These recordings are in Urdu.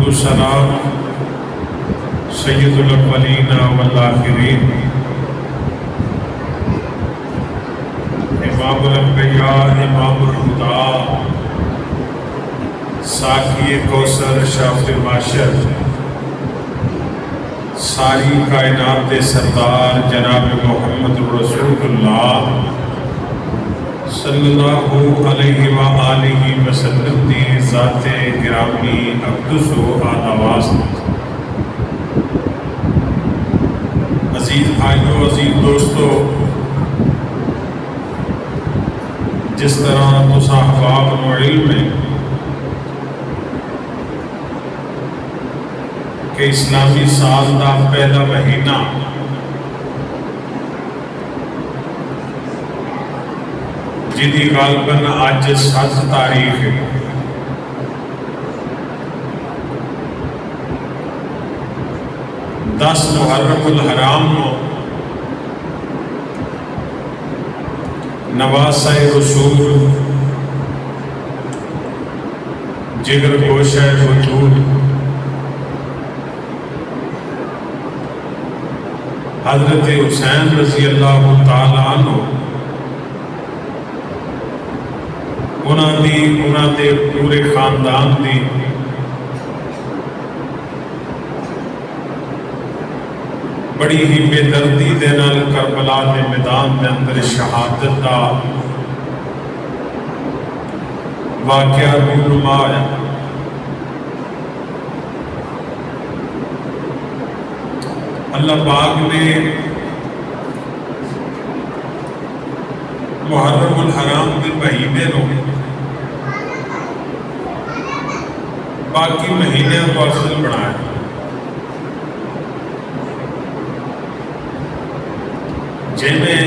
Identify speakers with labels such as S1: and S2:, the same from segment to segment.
S1: السلام سید الاولین والآخرین امام الانبیاء امام الہدیٰ ساقی کوثر شافع المعشر ساری کائنات سردار جناب محمد رسول اللہ صلی اللہ علیہ وآلہ وسلم دی ذات گرامی اقدس و آواز عزیز بھائیوں عزیز دوستو، جس طرح تسا احباب نو علم ہے کہ اسلامی سال دا پہلا مہینہ جدی غالباً آج 7 تاریخ ہے، دس محرم الحرام نو نواسہ رسول جگر گوشہ وجود حضرت حسین رضی اللہ تعالیٰ عنہ انہاں دے پورے خاندان دی بڑی ہی بے دردی دے نال کربلا دے میدان دے اندر شہادت دا واقعہ رونما ہویا۔ اللہ پاک نے محرم الحرام کے مہینے نو باقی مہینے کو افضل بنایا۔ جنہیں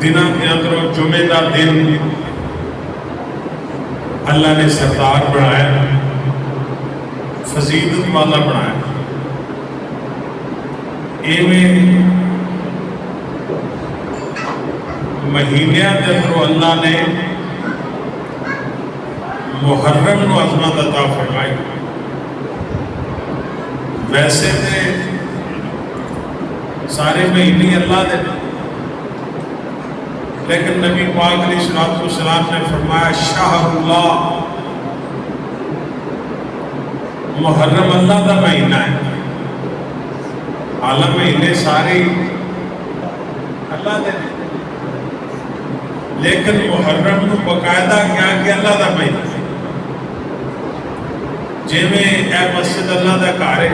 S1: دنوں کے اندر جمعے کا دن اللہ نے سردار بنایا، فضیلت والا بنایا۔ ایویں مہینیاں کے اندر اللہ نے محرم نو عظمت عطا فرمائی۔ ویسے تے سارے مہینے اللہ دے، لیکن نبی پاک علیہ السلام نے فرمایا شہر اللہ، محرم اللہ دا مہینہ ہے۔ اعلیٰ مہینے سارے اللہ دے، لیکن محرم نو باقاعدہ کیا کہ اللہ دا مہینہ ہے۔ جی میں اے مسجد اللہ دا گھر ہے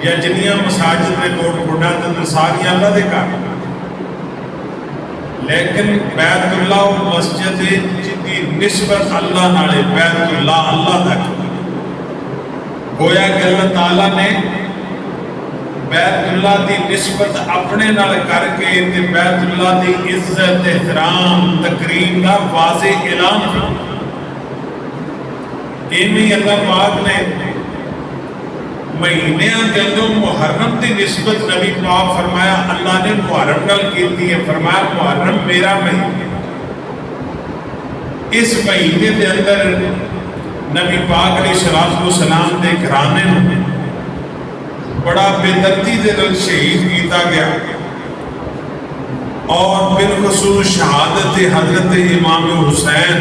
S1: یا جنیاں مساجد میں کوٹ کوٹا اندر ساری اللہ دے گھر، لیکن بیت اللہ و مسجد جدی نسبت اللہ نالے بیت اللہ اللہ تک گویا کہ اللہ تعالیٰ نے بیت اللہ دی نسبت اپنے نال کر کے تے بیت اللہ دی عزت احترام تکریم کا واضح اعلان کیا۔ ایویں اللہ پاک نے مہینیاں کے اندر محرم دی نسبت نبی پاک فرمایا اللہ نے محرم نال کیتی ہے، فرمایا محرم میرا مہینہ۔ اس مہینے کے اندر نبی پاک علیہ السلام دے گھرانے میں بڑا بے دردی دے نال شہید کیتا گیا، اور بالخصوص شہادت حضرت امام حسین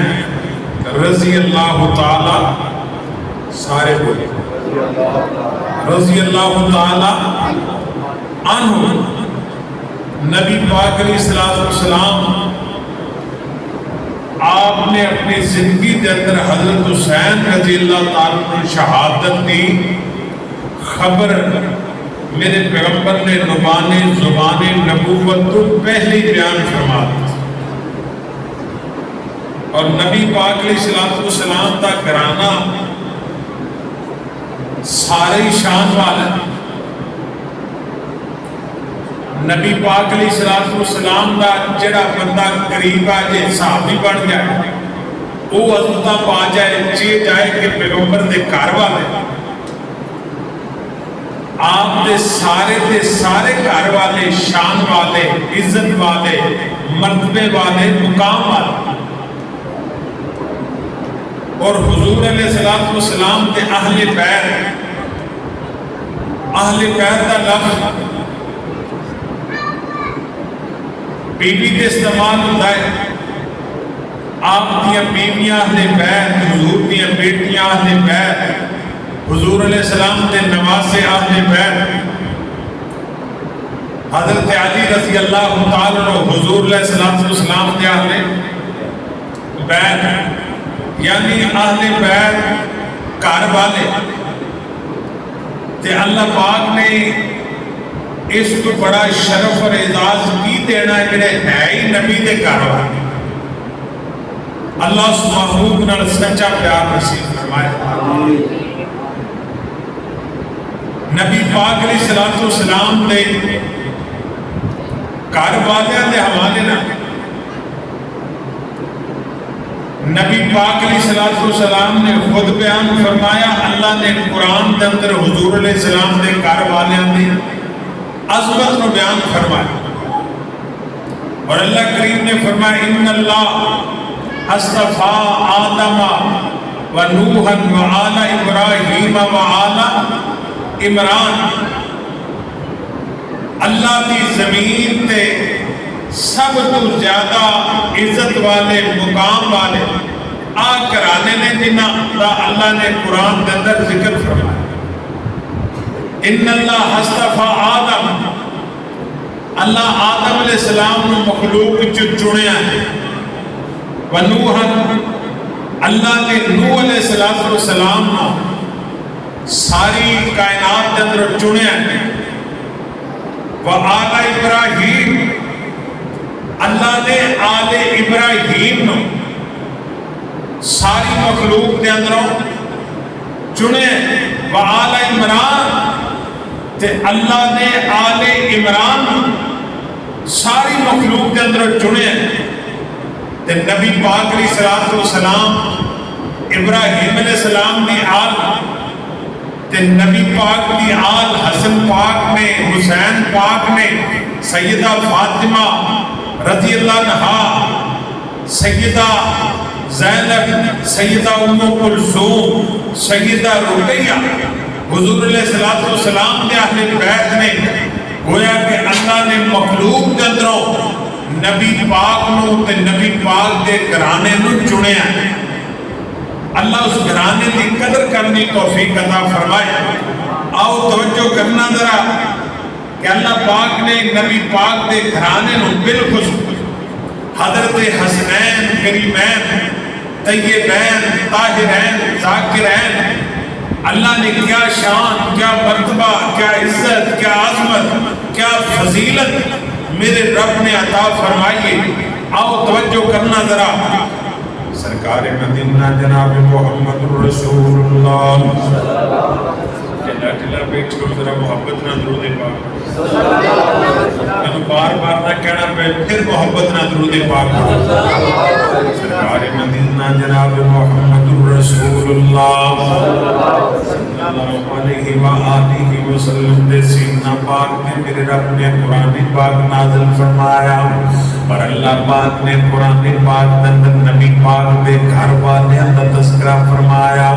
S1: رضی اللہ تعالی سارے بولے رضی اللہ تعالی عنہ۔ نبی پاک علیہ السلام آپ نے اپنی زندگی کے اندر حضرت حسین رضی اللہ تعالی عنہ شہادت دی خبر میرے پیغمبر نے زبان نبوت تو پہلے بیان فرما دی، اور نبی پاک علیہ السلام کا گھرانہ سارے شان والا۔ نبی پاک علیہ السلام کا جڑا بندہ قریب آ جائے صحابی بن جائے، وہ عزت پا جائے چی جائے کہ پیغمبر دے گھر والے آپ دے سارے گھر والے شان والے عزت والے مرتبے والے مقام والے اور حضور علیہ السلام کے اہل بیت کا لفظ بیوی کے استعمال ہوتا ہے. آپ دیا بیویاں اہل بیت، حضور دیا بیٹیاں اہل بیت، حضور علیہ السلام کے نواسے اہل بیت. حضرت علی رضی اللہ تعالی عنہ حضور علیہ السلام کے اہل بیت، یعنی اہل بیت گھر والے. تے اللہ پاک نے اس کو بڑا شرف اور اعزاز کی دینا ہے جڑے ہے ہی نبی دے گھر والے. اللہ اس محبوب نال سچا پیار نصیب فرمائے. نبی پاک علیہ السلام دے گھر والیاں دے حوالے نال نبی پاک علیہ السلام نے خود بیان فرمایا. اللہ نے قرآن کے اندر حضور علیہ السلام دے گھر والیاں دی عظمت کو بیان فرمایا. اور اللہ کریم نے فرمایا ان اللہ اصطفیٰ آدم و نوحا و آل ابراہیم و آل عمران. اللہ دی زمین تے سب تو زیادہ عزت والے مقام والے گھرانے نے جنہ دا اللہ نے قرآن کے اندر ذکر فرمایا. ان اللہ اصطفیٰ آدم، اللہ آدم علیہ السلام نے مخلوق چنیا ہے. ونوحا، اللہ نے نوح علیہ السلام ساری کائنات کے اندر چنیا ہے. وآل ابراہیم، اللہ نے آل ابراہیم ساری مخلوق کے اندروں چنے. وآل عمران، تے اللہ نے آل عمران ساری مخلوق کے اندر چنے. تے نبی پاک علیہ السلام ابراہیم علیہ السلام دی آل، تے نبی پاک دی آل حسن پاک نے، حسین پاک نے، سیدہ فاطمہ رضی اللہ عنہا، سیدہ زینب، سیدہ ام کلثوم، سیدہ رقیہ، حضور علیہ السلام کے اہل بیت نے گویا کہ اللہ نے مخلوق کے اندروں نبی پاک نو تے نبی پاک کے گھرانے نو چنیا. اللہ اس گھرانے کی قدر کرنی توفیق عطا فرمائے. آؤ توجہ کرنا ذرا کہ اللہ پاک نے نبی پاک کے گھرانے نو بالخصوص حضرت حسنین، کریمین، طیبین، طاہرین، ذاکرین، اللہ نے کیا شان، کیا مرتبہ، کیا عزت، کیا عظمت، کیا فضیلت میرے رب نے عطا فرمائی. آؤ توجہ کرنا ذرا. سرکار مدینہ جناب محمد رسول اللہ، ٹھلا ٹھلا بیٹھو ذرا محبت نہ درود پاک. میں بار بار نہ کہنا پہ پھر محبت نہ درود پاک. سرکار مدینہ جناب محمد رسول اللہ صلی اللہ علیہ وآلہ وسلم دے سینہ پاک میں میرے رب نے قرآن پاک نازل فرمایا. اور اللہ پاک نے قرآن پاک اندر نبی پاک دے گھر والے دا تذکرہ فرمایا.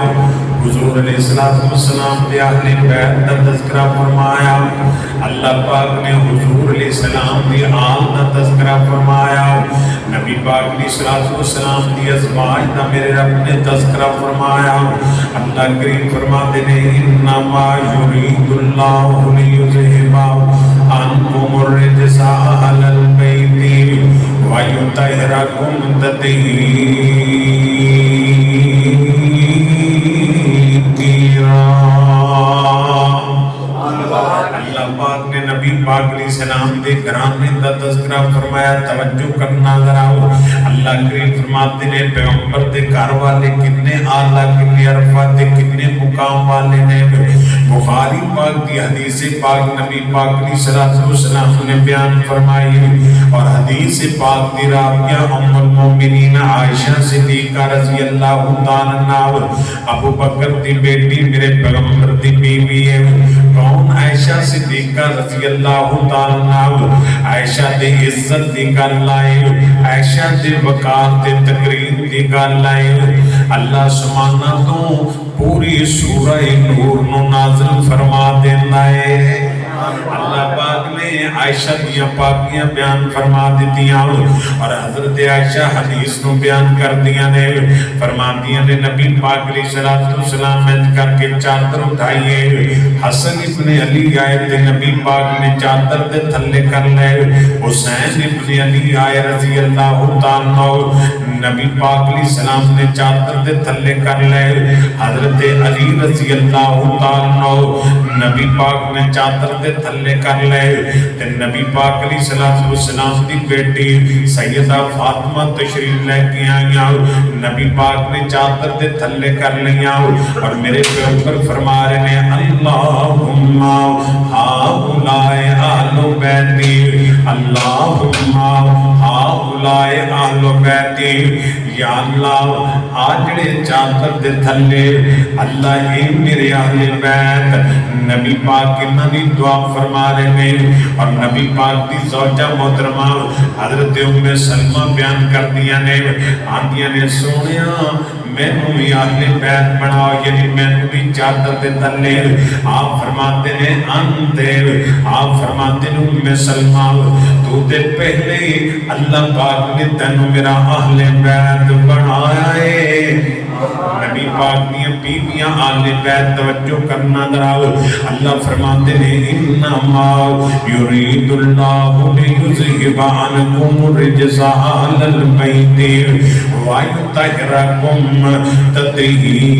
S1: حضور علیہ السلام دے اہل بیت دا تذکرہ فرمایا. اللہ پاک نے حضور علیہ السلام دی آل دا تذکرہ فرمایا. نبی پاک علیہ السلام دی ازواج دا میرے رب نے تذکرہ فرمایا. اللہ کریم فرماتے ہیں انما یرید اللہ لیذھب عنکم الرجس اہل البیت ویطہرکم تطہیرا. اللہ پاک نے نبی پاک علیہ السلام دے گھرانے دا تذکرہ فرمایا. توجہ کرنا ذرا. اللہ کریم فرماتے ہیں پیغمبر دے گھر والے کتنے اعلیٰ، کتنے عرفات، کتنے مقام والے نے. بخاری پاک کی حدیث پاک نبی پاک علیہ السلام نے بیان فرمائی. اور حدیث پاک دی راویہ ام المومنین المؤمنین عائشہ صدیقہ رضی اللہ تعالیٰ عنہ ابو بکر دی بیٹی میرے پیغمبر دی بیوی ہے کون عائشہ صدیقہ رضی اللہ تعالیٰ عنہ عائشہ دی عزت دی گل لائے عائشہ دی وقار دی تقریر دی گل لائے اللہ سبحانہ تو پوری سورہ نور نو نازل فرما دینا ہے اللہ پاک نے عائشہ دیا پاکیاں بیان فرما دیتیاں اور حضرت عائشہ حدیث نو بیان کر دیا نے فرما دیا نے نبی پاک علیہ السلام میں کر کے چادر اٹھائیے حسن ابن علی آئے تھے نبی پاک نے چادر دے تھلے کر لے حسین ابن علی آئے رضی اللہ تعالیٰ نبی پاک علیہ السلام نے چادر دے تھلے کر لے حضرت علی رضی اللہ تعالیٰ نبی پاک نے چادر دے تھلے کر لے تے نبی پاک علیہ السلام دی بیٹی سیدہ فاطمہ تشریف لے کے آیا نبی پاک نے چادر دے تھلے کر لیا اور میرے پیغمبر فرما رہے ہیں اللہم ہاؤلائے اہل بیتی اللہم ہاؤلائے اہل بیتی یا اللہ آجڑے چادر دے تھلے اللہ ہی میرے اہل بیت نبی پاک کی نبی دعا فرما رہے ہیں اور نبی پاک دی زوجہ محترمہ حضرت ام سلمہ بیان کر دیا نے آندیاں نے سونیا میں نو بھی اہل بیت بناؤ یعنی میں نو بھی چادر دے تھلے آپ فرماتے ہیں انتے آپ فرماتے ہیں ام سلمہ تو تے پہلے اللہ پاک نے تینو میرا اہل بیت بنایا ہے نبی پاک نے بیویاں اہل بیت توجہ کرنا دراؤ اللہ فرماتے ہیں انما یرید اللہ لیذہب عنکم الرجس اہل البیت ویطہرکم تطہیرا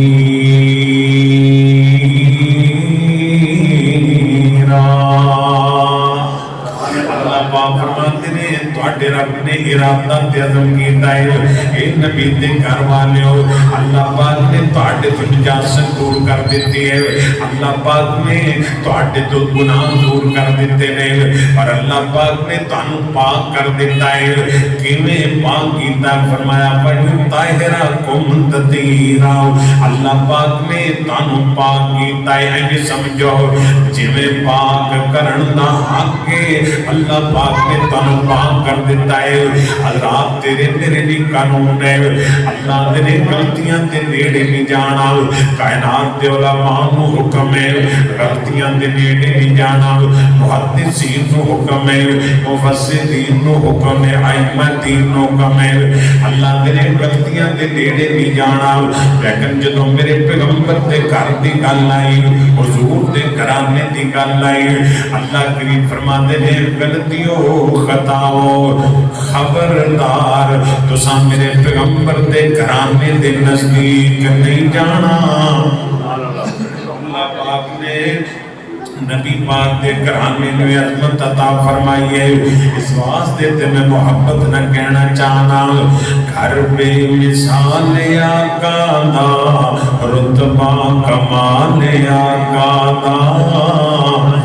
S1: اللہ پاک فرماتے ہیں تواڈے رب نے ارادہ تے عزم کیتا ہے اے نبی دے گھر والےو اللہ پاک نے تواڈے تو نجاست دور کر دیتی ہے اللہ پاک نے تواڈے تو گناہ دور کر دیتے نے اور اللہ پاک نے تانوں پاک کر دیتا ہے کیویں پاک کیتا فرمایا فَيُطَهِّرَكُمْ تَطْهِيرًا اللہ پاک نے تانوں پاک کیتا ہے یہ سمجھو جویں پاک کرن دا حق ہے اللہ پاک نے تانوں پاک کر دیتا ہے حضرات تیرے میرے بھی قانون ہے اللہ تیرے غلطیاں تے نیڑے نہیں جانا کائنات دے علماء نو حکم ہے غلطیاں تے نیڑے نہیں جانا محدثین نو حکم ہے مفسرین نو حکم ہے ائمہ دین نو حکم ہے اللہ تیرے غلطیاں تے نیڑے نہیں جانا لیکن جدوں میرے پیغمبر دے گھر دی گل آئی حضور دے گھرانے دی گل آئی اللہ کریم فرماتے ہیں غلطیوں خطاؤں خبردار تو سام میرے پیغمبر دے گھرانے دے نزدیک نہیں جانا اللہ پاک نے نبی پاک دے گھرانے میں عظمت عطا فرمائی ہے اس واسطے تے میں محبت نہ کہنا چاہنا گھر بے مثال آقا دا رتبہ کمال آقا دا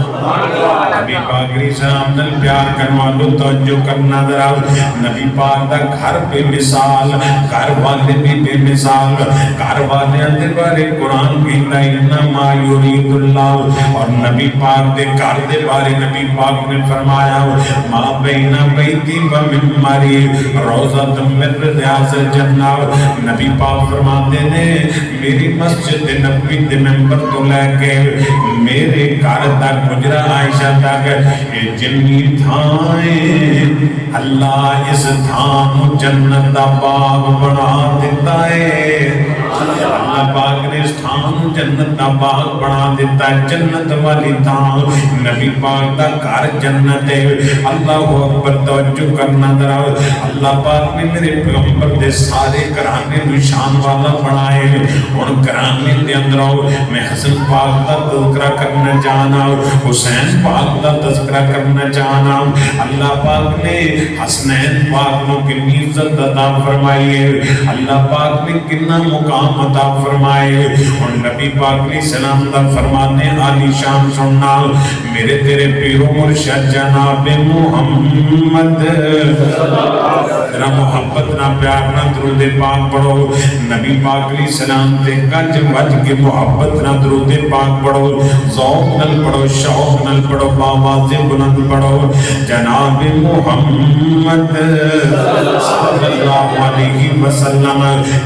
S1: نبی پاک علیہ السلام دل پیار کرنوالو توجہ کرنا دراؤ نبی پاک دا گھر بے مثال گھر والے بھی بے مثال گھر والے اندے بارے قرآن کہتا ہے انما یرید اللہ اور نبی پاک دے گھر دے بارے نبی پاک نے فرمایا ما بین بیتی و ممبری روضۃ من ریاض الجنہ نبی پاک فرماتے ہیں میری مسجد نبوی دے ممبر تو لے کے میرے گھر تک گجرا عائشہ تک یہ جنی تھائیں اللہ اس تھان جنت دا باغ بنا دیتا ہے اللہ پاک نے اس تھان جنت دا باغ بنا دیتا ہے جنت والی تھان نبی پاک دا گھر جنت ہے اللہ اکبر توجہ کرنا دراؤ اللہ پاک نے میرے پیغمبر دے سارے گھرانے نشان والا بنائے اور گھرانے دے اندر میں حسن پاک دا تذکرہ کرنا چاہنا حسین پاک دا تذکرہ کرنا چاہنا اللہ پاک نے حسنین پاک کو کنی عزت عطا فرمائی ہے اللہ پاک نے کنا مقام عطا فرمائی فرمائے اور نبی پاک علیہ السلام دا فرمانے عالی شان سننا میرے تیرے پیرو مرشد جناب محمد ذرا محبت نہ پیار نہ درود پاک پڑھو نبی پاک علیہ السلام تے گج وج کے محبت نہ درود پاک پڑھو ذوق نل پڑھو شوق نل پڑھو باواز بلند پڑھو جناب محمد صلی اللہ علیہ وسلم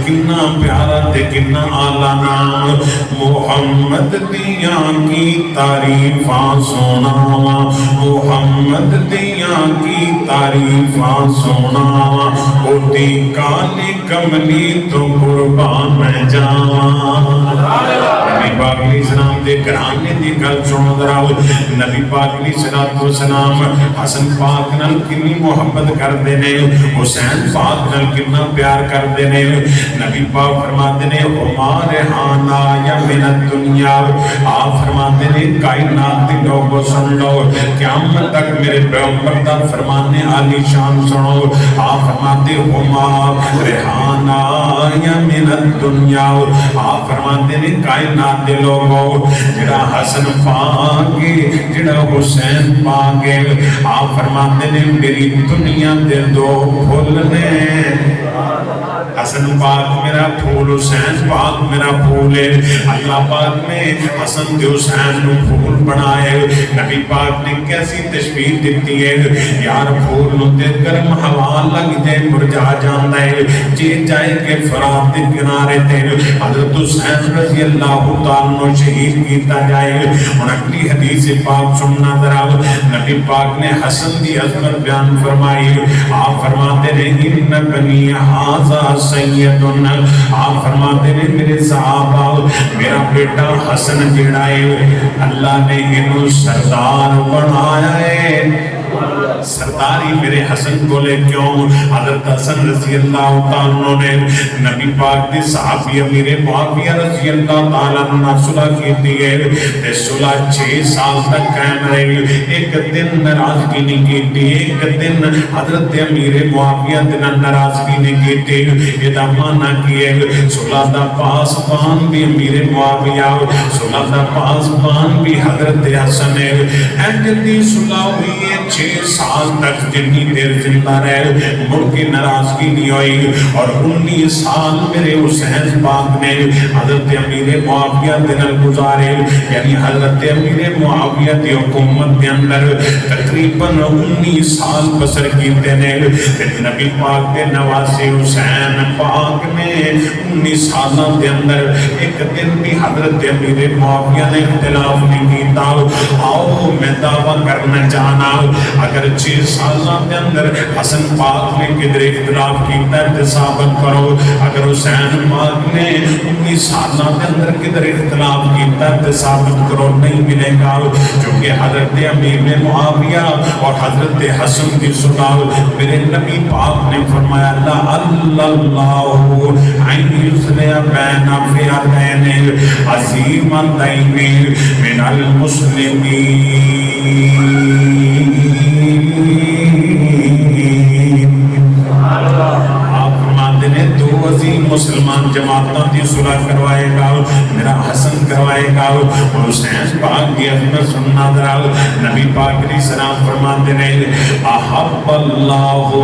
S1: کنا پیارا تے کنا آلہ نام محمد دیاں کی تعریفاں سونا محمد دیاں کی تعریفاں سونا ہوتی کالی کملی تو قربان میں جاواں نبی پاک علیہ السلام دے گھرانے دی گل سنو ذرا نبی پاک علیہ السلام حسن پاک نال کنی محبت کردے نے حسین پاک نال کنا پیار کردے نے نبی پاک فرماتے نے ہمارے ہانا یا من الدنیا آپ فرماتے نے کائنات دی لوگوں سن لو قیامت تک میرے پیغمبر دا فرمانے عالی شان سنو آپ فرماتے ہمارے ہانا یا من الدنیا آپ فرماتے نے کائنات دے لوگوں جڑا حسن پاکے جڑا حسین پاکے آپ فرماتے نے میری دنیا دے دو پھول نے حسن پاک میرا پھول حسین پاک میرا پھول ہے اللہ پاک نے حسن دے حسین نو پھول بنائے نبی پاک نے کیسی تشبیہ دیتی ہے یار پھول نو تے گرم ہوا لگ دے مرجا جاندا ہے جے جائے کہ فرات دے کنارے تے حضرت حسین رضی اللہ تعالیٰ نو شہید کیتا جائے اور اگلی حدیث پاک سننا ذرا نبی پاک نے حسن دی عظمت بیان فرمائی آپ فرماتے ہیں ان بنی ھذا سیدن آپ فرماتے ہیں میرے صحابہ میرا بیٹا حسن جڑا ہے اللہ نے انہوں سردار بنایا ہے سرداری میرے حسن کو لے کیوں حضرت حسن رضی اللہ تعالیٰ نے نبی پاک دی صحابی امیر معاویہ رضی اللہ تعالیٰ نے صلح کی دیئے تے صلح 6 سال تک قائم رہی ایک دن ناراضگی نہیں کی تھی ایک دن حضرت امیر معاویہ دن ناراضگی نہیں کی تھی یہ مانا کیے صلح دا پاسبان بھی امیر معاویہ صلح دا پاسبان بھی حضرت حسن ہے جلدی صلح ہوئی ہے 6 سال تک جتنی دیر زندہ رہے مڑ کی ناراضگی نہیں ہوئی اور 19 سال میرے حسین پاک نے حضرت امیر معاویہ دن گزارے یعنی حضرت امیر معاویہ دی حکومت کے اندر تقریباً 19 سال بسر کیتے نے نبی پاک کے نواسے حسین پاک نے 19 سالوں کے اندر ایک دن بھی حضرت امیر معاویہ نے اختلاف نہیں کیتا آؤ میں دعویٰ کرنا جانا اگر 6 سالوں کے اندر حسن پاک نے کدھر اختلاف کیتا ہے ثابت کرو اگر حسین پاک نے 19 سالوں کے اندر کدھر اختلاف کیتا ہے ثابت کرو نہیں ملے گا کیونکہ حضرت امیر معاویہ اور حضرت حسن کی صلح میرے نبی پاک نے فرمایا اللہ عین یصلح بین فئتین عظیمتین من المسلمین دو عظیم مسلمان جماعتوں کی صلح کروائے گا میرا حسن کروائے گا اور حسین پاک کی عظمت سننا ذرا نبی پاک علیہ السلام فرماتے ہیں احب اللہ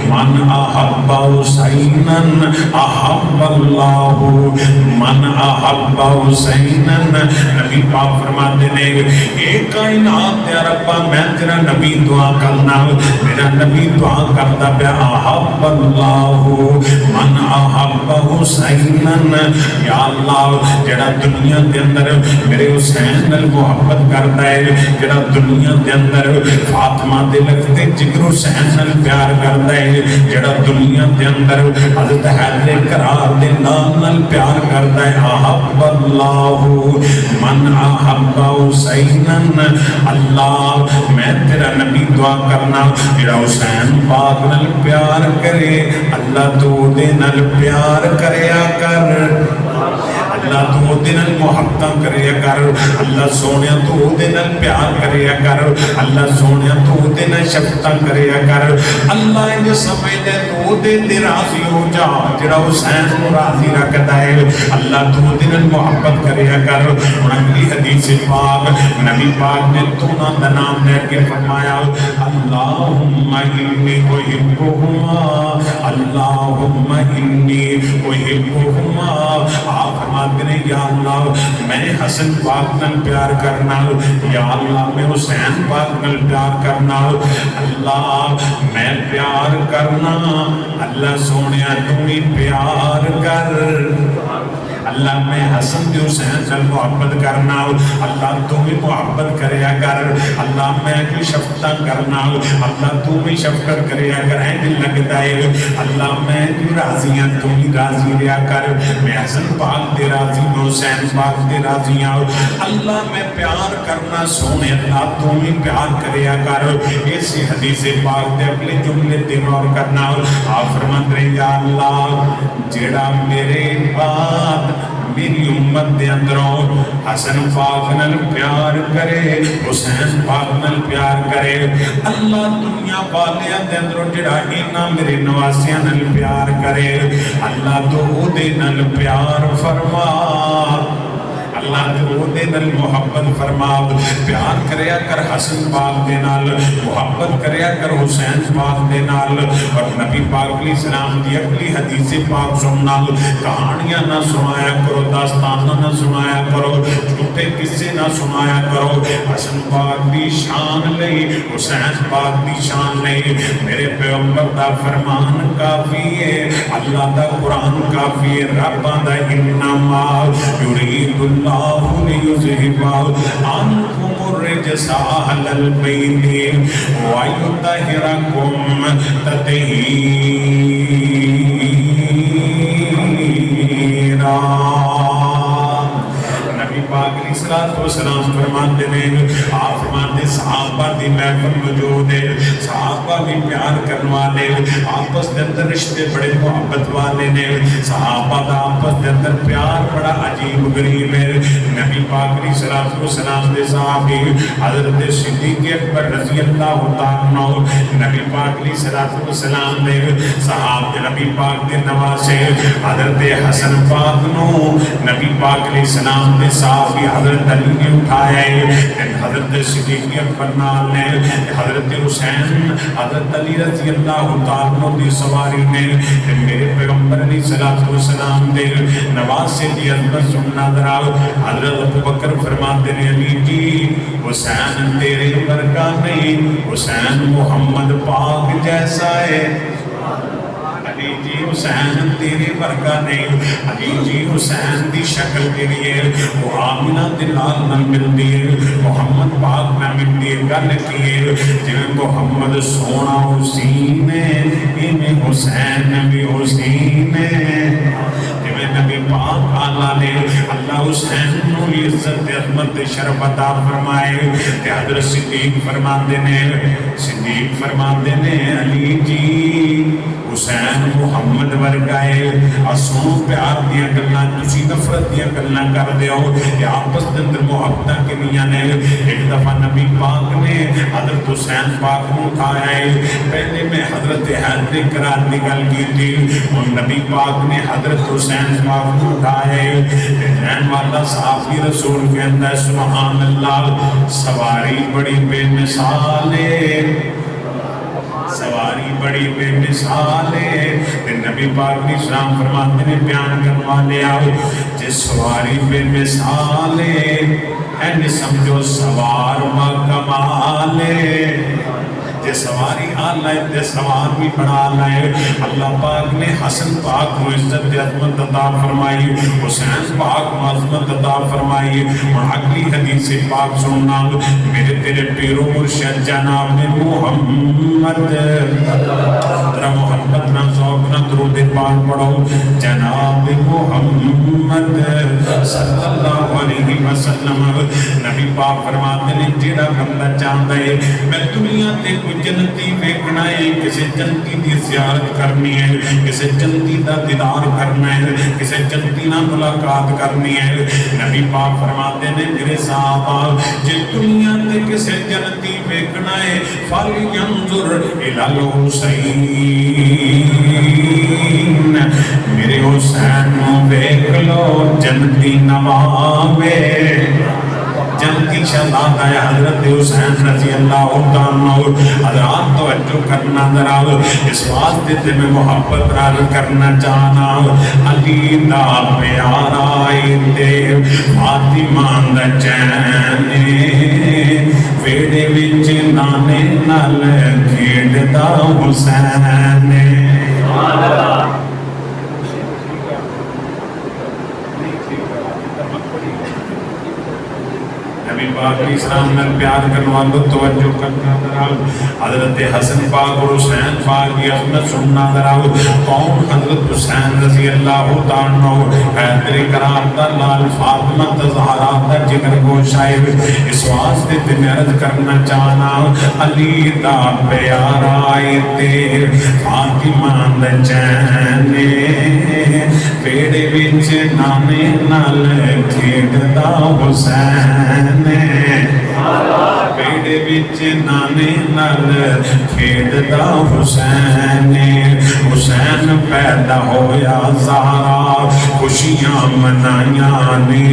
S1: من احب حسینا احب اللہ من احب حسینا نبی پاک فرماتے ہیں ایک کائنات یا رب میں تیرا نبی دعا کرنا میرا نبی دعا کرتا پیا احب اللہ من احب حسینا یا اللہ جڑا دنیا دے اندر میرے حسین نال محبت کرتا ہے جڑا دنیا دے اندر فاطمہ دے لگتے جگر حسین نال پیار کرتا ہے جڑا دنیا دے اندر حضرت حیدر کرار دے نال پیار کرتا ہے احب اللہ من احب حسینا اللہ میں تیرا نبی دعا کرنا جڑا حسین پاک نال پیار کرے اللہ تو دے نال پیار کریا کر اللہ تو دے نال محبتاں کریا کر اللہ سونیا تو دے نال پیار کریا کر اللہ سونیا تو دے نال شفقتاں کریا کر اللہ انج سمجھ دے تو دے راضی ہو جا جڑا حسین کو راضی رکھدا ہے اللہ تو دے نال محبت کریا کر ہن اگلی حدیث پاک نبی پاک نے دونوں دا نام لے کے فرمایا اللہم انی احبہما اللہم انی احبہما آپ فرماتے ہیں یا اللہ میں حسن پاک نال پیار کرنا یا اللہ میں حسین پاک نال پیار کرنا اللہ میں پیار کرنا اللہ سونیا تمہیں پیار کر اللہ میں حسن دی حسین سے محبت کرنا اللہ تمہیں محبت کریا کر اللہ میں کی شفقت کرنا اللہ تمہیں شفقت کریا کر ہے دل لگتا ہے اللہ میں کی راضیاں تمہیں راضی ریا کر میں حسن پاک دے راضی میں حسین پاک دے راضی آؤ اللہ میں پیار کرنا سونے اللہ تمہیں پیار کریا کر ایسی حدیث پاک دے اپنے جملے دے غور کرنا آپ فرماتے ہیں یا اللہ جیڑا میرے بعد میری امت دے اندروں حسن پاک نال پیار کرے حسین پاک نال پیار کرے اللہ دنیا والیاں دے اندروں جڑا اینا میرے نواسیاں نال پیار کرے اللہ تو دے نال پیار فرما اللہ تو دے نال محبت فرما پیار کریا کر حسن پاک دے نال محبت کریا کر حسین پاک دے نال اور نبی پاک علیہ السلام دی اگلی حدیث پاک سننا کہانیاں نہ سنایا کرو داستان نہ سنایا کرو جھوٹے قصے نہ سنایا کرو حسن پاک دی شان لئی حسین پاک دی شان لئی میرے پیغمبر دا فرمان کافی ہے اللہ دا قرآن کافی ہے رب دا انما یرید اللہ لِيُذْهِبَ عَنْكُمُ الرِّجْسَ أَهْلَ الْبَيْتِ وَيُطَهِّرَكُمْ تَطْهِيرًا نبی پاک علیہ السلام فرماتے ہیں آپ فرماتے صحابہ دی محفل موجود ہے صحابہ بھی پیار کرنے والے آپس دے اندر رشتے بڑے محبت والے نے صحابہ دا آپس دے اندر پیار بڑا عجیب غریب ہے نبی پاک علیہ السلام دے صحابی حضرت صدیق اکبر رضی اللہ عنہ نبی پاک علیہ السلام دے صحابہ نبی پاک دے نواسے حضرت حسن پاک نو نبی پاک علیہ السلام دے صحابی حضرت علی نے اٹھایا ہے حضرت صدیق اکبر نال نے حضرت حسین حضرت علی رضی اللہ عنہ دی سواری نے میرے پیغمبر علیہ السلام دے نواسے دی عظمت سننا ذرا حضرت ابو بکر فرماتے ہیں علی جی حسین تیرے ورگا نہیں حسین محمد پاک جیسا ہے علی جی حسین تیرے ورگا نہیں علی جی حسین دی شکل تیری ہے وہ آمنہ دلال نہ ملتی ہے محمد پاک نہ ملتی ہے گل کی ہے جو محمد سونا حسین ہے انہیں حسین بھی حسین ہے نبی پاک آلہ نے اللہ حسین نو عزت عظمت شرف عطا فرمائے کہ حضرت صدیق فرماتے نے علی جی حسین محمد ورگائے اسوں پیار دیا کرنا کسی نفرت دیا کرنا کر دیا ہو کہ آپس دندر محبتہ کے میاں نے ایک دفعہ نبی پاک نے حضرت حسین پاک کو اٹھایا ہے پہلے میں حضرت حیدر قرار نکل کی تھی اور نبی پاک نے حضرت حسین پاک کو اٹھایا ہے رہن والا صحابی رسول کے اندر سبحان اللہ سواری بڑی بے مثال ہے سواری بڑی بے مثال ہے نبی پاک علیہ السلام فرماتے ہیں بیان کروا لے آؤ جس سواری بے مثال ہے اینی سمجھو سوار با کمال ہے جے سواری آلہ ہے جے سوار بھی بڑا آلہ ہے اللہ پاک نے حسن پاک کو عزت عظمت عطا فرمائی حسین پاک کو عظمت عطا فرمائی اور اگلی حدیث پاک سننا میرے تیرے پیرو مرشد جناب محمد ترہ محمد نہ ذوق نہ درود پاک پڑھو جناب محمد صلی اللہ علیہ وسلم نبی پاک فرماتے ہیں جیڑا بندہ چاہتا ہے میں دنیا تے کوئی جنتی ویکھنا ہے، کسی جنتی دی زیارت کرنی ہے، کسی جنتی دا دیدار کرنا ہے، کسی جنتی نہ ملاقات کرنی ہے، نبی پاک فرماتے ہیں میرے صحابہ جے دنیا تے کسی جنتی ویکھنا ہے فَلْيَنْظُرْ إِلَى الْحُسَيْنِ، میرے حسین ویکھ لو جنتی نوابے، جنتی شہزادہ حضرت حسین رضی اللہ عنہ۔ حضرات توجہ کرنا ذرا اس واسطے تے میں محبت رال کرنا چاہنا، علی دا پیارا تے فاطمہ دا چین ویڑے وچ نانے نال کھیڈدا حسین۔ نبی پاک اسلام میں پیار کرنے والوں توجہ کرنا دراؤ، حضرت حسن پاک اور حسین پاک کی عظمت سننا دراؤ۔ کون؟ حضرت حسین رضی اللہ عنہ، حیدر کرام دا لال، فاطمہ زہرا دا جگر گوشہ۔ اس واسطے تے میں عرض کرنا چاہنا علی دا پیارا تے فاطمہ دا چین پیڑے وچ نانے نال کھیڈدا حسین، پیڑے وچ نانے نال کھیڈدا حسین۔ حسین پیدا ہویا زہرا خوشیاں منائیاں نے،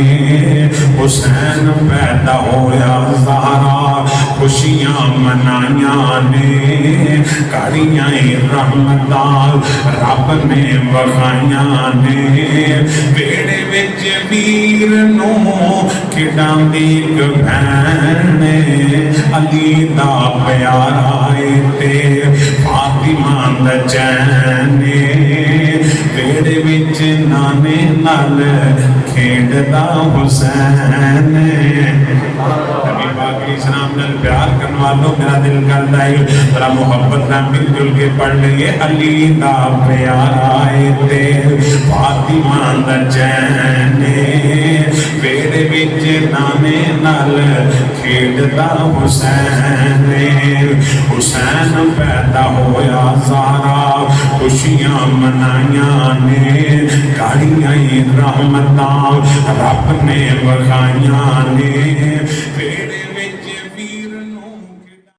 S1: حسین پیدا ہویا زہرا خوشیاں منائیاں نے، کاڑیاں رحمتاں رب نے بخائیاں نے، پیڑے وچ ویر نو کھڈاندی ایک بہن علی دا پیارا تے فاطمہ دا چین، پیڑے وچ نانے نال کھیڈدا حسین۔ نبی پاک اسلام نال پیار کرنے والوں میرا دل کرتا ہے ذرا محبت نہ مل جل کے پڑھ لئے، علی دا پیارا تے فاطمہ دا چین پیڑے وچ نانے نال کھیڈدا حسین۔ حسین پیدا ہویا زہرا خوشیاں منائیاں نے، کاڑیاں رحمتاں رب نے بخائیاں نے،